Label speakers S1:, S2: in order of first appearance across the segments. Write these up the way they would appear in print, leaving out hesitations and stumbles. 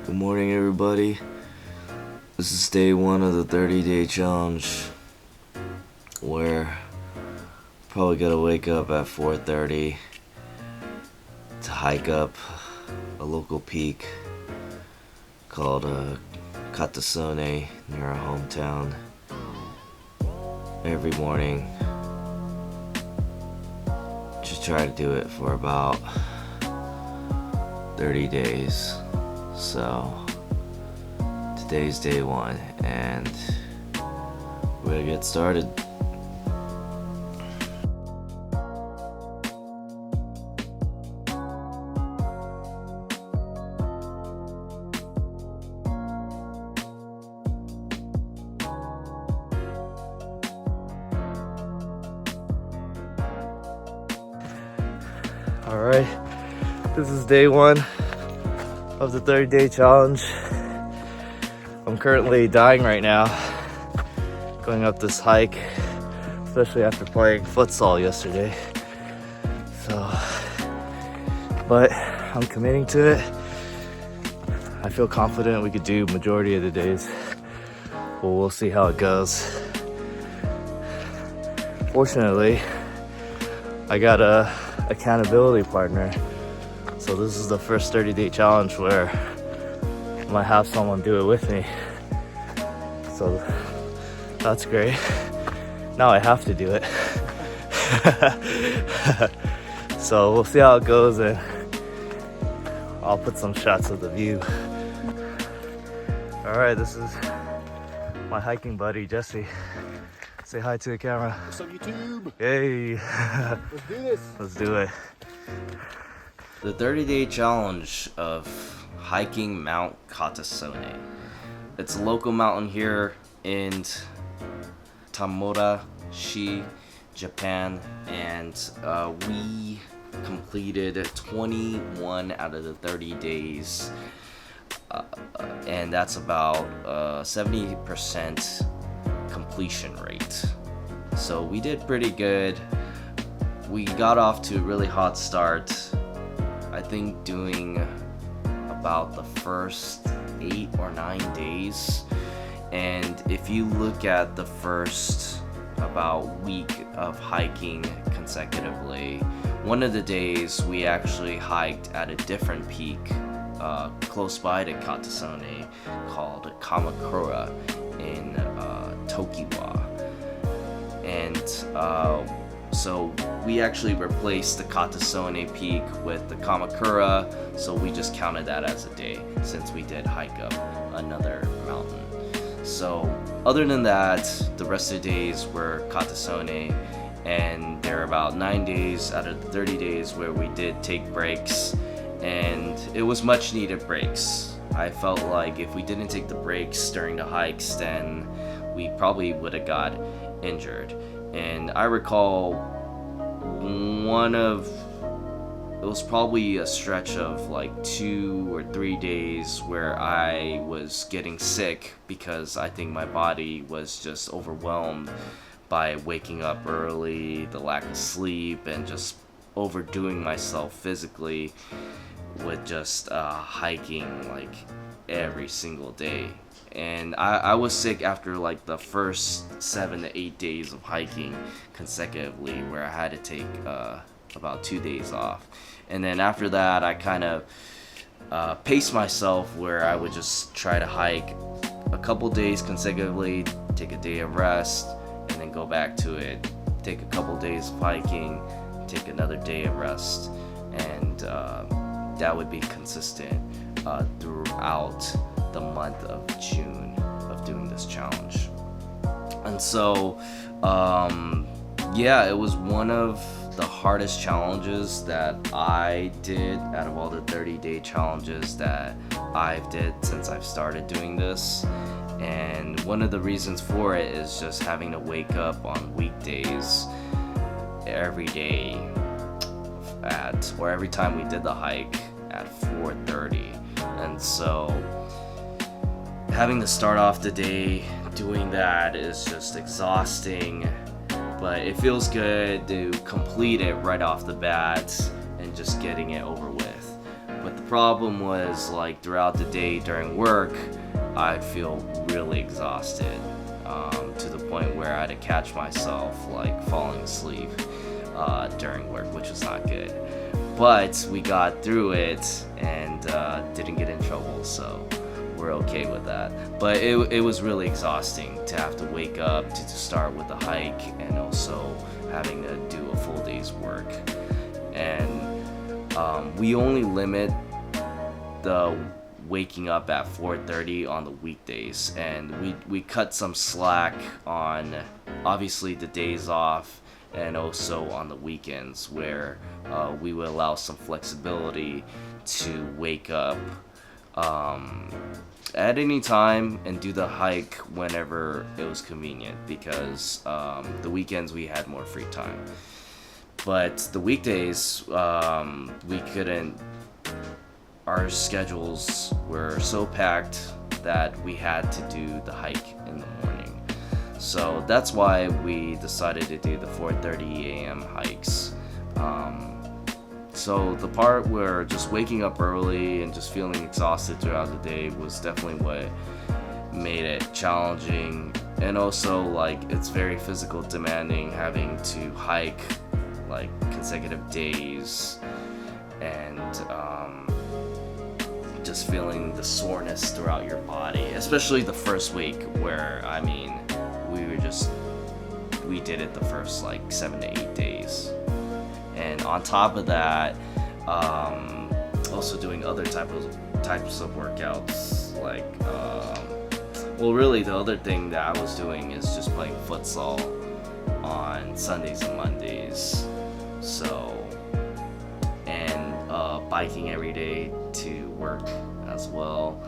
S1: Good morning, everybody. This is day one of the 30-day challenge, where probably gotta wake up at 4:30 to hike up a local peak called Katasone near our hometown every morning. Just try to do it for about 30 days. So today's day one, and we're gonna get started. Alright, this is day one of the 30-day challenge. I'm currently dying right now going up this hike, especially after playing futsal yesterday. But I'm committing to it. I feel confident we could do majority of the days, but we'll see how it goes. Fortunately, I got a accountability partner. So this is the first 30-day challenge where I might have someone do it with me. So that's great. Now I have to do it. So we'll see how it goes, and I'll put some shots of the view. All right, this is my hiking buddy, Jesse. Say hi to the camera.
S2: What's up, YouTube?
S1: Hey.
S2: Let's do this.
S1: Let's do it. The 30-day challenge of hiking Mount Katasone. It's a local mountain here in Tamura-shi, Japan, and we completed 21 out of the 30 days, and that's about 70% completion rate. So we did pretty good. We got off to a really hot start. I think doing about the first 8 or 9 days, and if you look at the first about week of hiking consecutively, one of the days we actually hiked at a different peak close by to Katasone called Kamakura in Tokiwa, and so we actually replaced the Katasone peak with the Kamakura, so we just counted that as a day since we did hike up another mountain. So other than that, the rest of the days were Katasone, and there are about 9 days out of the 30 days where we did take breaks, and it was much needed breaks. I felt like if we didn't take the breaks during the hikes, then we probably would have got injured. And I recall it was probably a stretch of like 2 or 3 days where I was getting sick because I think my body was just overwhelmed by waking up early, the lack of sleep, and just overdoing myself physically with just hiking like every single day. And I was sick after like the first 7 to 8 days of hiking consecutively, where I had to take about 2 days off. And then after that, I kind of paced myself where I would just try to hike a couple days consecutively, take a day of rest, and then go back to it. Take a couple days of hiking, take another day of rest, and that would be consistent throughout the month of June of doing this challenge. And so yeah, it was one of the hardest challenges that I did out of all the 30-day challenges that I've did since I've started doing this. And one of the reasons for it is just having to wake up on weekdays every day or every time we did the hike at 4:30. And so having to start off the day doing that is just exhausting, but it feels good to complete it right off the bat and just getting it over with. But the problem was like throughout the day during work, I'd feel really exhausted, to the point where I had to catch myself like falling asleep during work, which was not good. But we got through it and didn't get in trouble, so we're okay with that. But it was really exhausting to have to wake up to start with a hike and also having to do a full day's work. And we only limit the waking up at 4:30 on the weekdays, and we cut some slack on obviously the days off and also on the weekends, where we would allow some flexibility to wake up at any time and do the hike whenever it was convenient, because the weekends we had more free time. But the weekdays, we couldn't. Our schedules were so packed that we had to do the hike in the morning. So that's why we decided to do the 4:30 a.m. hikes. So the part where just waking up early and just feeling exhausted throughout the day was definitely what made it challenging. And also, like, it's very physical demanding having to hike like consecutive days, and just feeling the soreness throughout your body, especially the first week, where I mean we did it the first like 7 to 8 days. And on top of that, also doing other types of workouts, like well, really the other thing that I was doing is just playing futsal on Sundays and Mondays. So, and biking every day to work as well.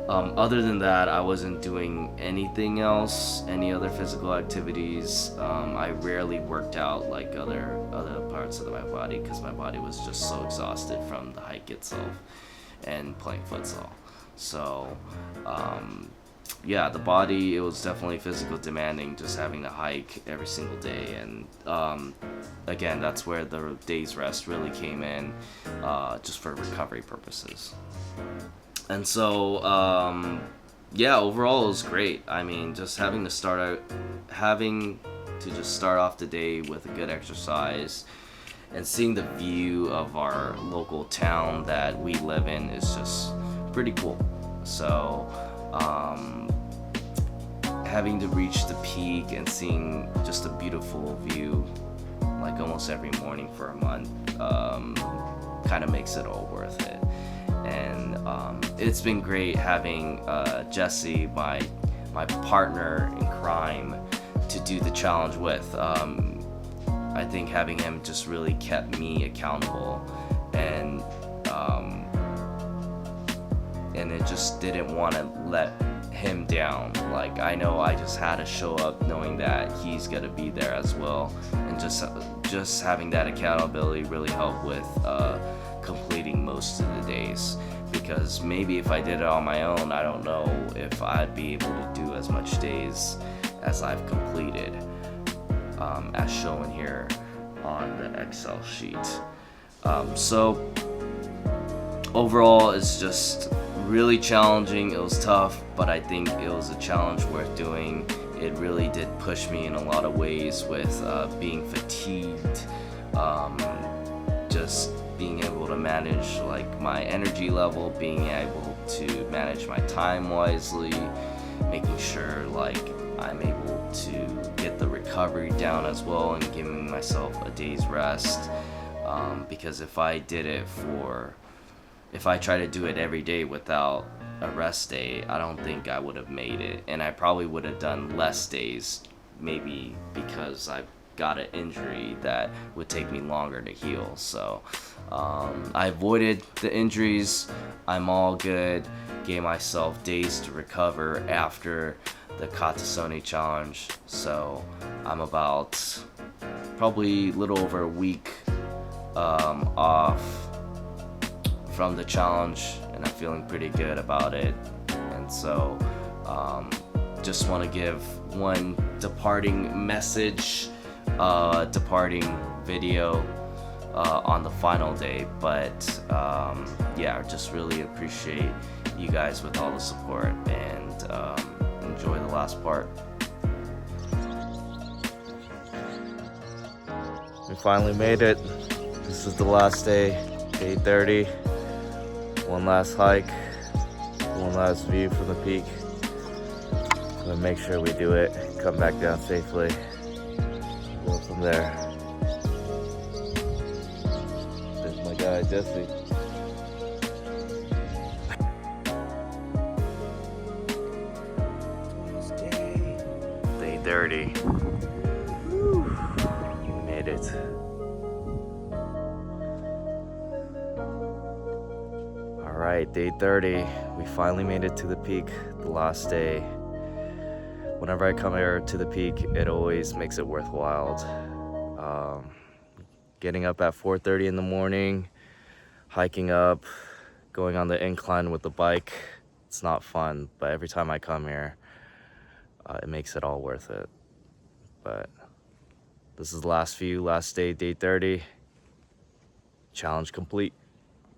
S1: Other than that, I wasn't doing anything else, any other physical activities. I rarely worked out like other parts of my body, because my body was just so exhausted from the hike itself and playing futsal. So yeah, the body, it was definitely physical demanding, just having to hike every single day. And again, that's where the day's rest really came in, just for recovery purposes. And so yeah, overall it was great. I mean, just having to start off the day with a good exercise and seeing the view of our local town that we live in is just pretty cool. So having to reach the peak and seeing just a beautiful view like almost every morning for a month kind of makes it all worth it. And it's been great having Jesse, my partner in crime, to do the challenge with. I think having him just really kept me accountable, and it just didn't want to let him down. Like, I know I just had to show up knowing that he's gonna be there as well, and just having that accountability really helped with completing most of the days. Because maybe if I did it on my own, I don't know if I'd be able to do as much days as I've completed, as shown here on the Excel sheet. So overall, it's just really challenging. It was tough, but I think it was a challenge worth doing. It really did push me in a lot of ways with being fatigued, just being able to manage like my energy level, being able to manage my time wisely, making sure like I'm able to get the recovery down as well, and giving myself a day's rest. Because if I tried to do it every day without a rest day, I don't think I would have made it, and I probably would have done less days, maybe because I got an injury that would take me longer to heal. So I avoided the injuries. I'm all good. Gave myself days to recover after the Katasone challenge. So I'm about probably a little over a week off from the challenge, and I'm feeling pretty good about it. And so just want to give one departing message, departing video on the final day. But yeah, I just really appreciate you guys with all the support, and enjoy the last part. We finally made it. This is the last day, day 30. One last hike, one last view from the peak. I'm gonna make sure we do it, come back down safely, go from there. There's my guy, Jesse. Day 30. Woo. We made it. Alright, day 30. We finally made it to the peak, the last day. Whenever I come here to the peak, it always makes it worthwhile. Getting up at 4:30 in the morning, hiking up, going on the incline with the bike, it's not fun, but every time I come here, it makes it all worth it. But this is the last day, day 30. Challenge complete.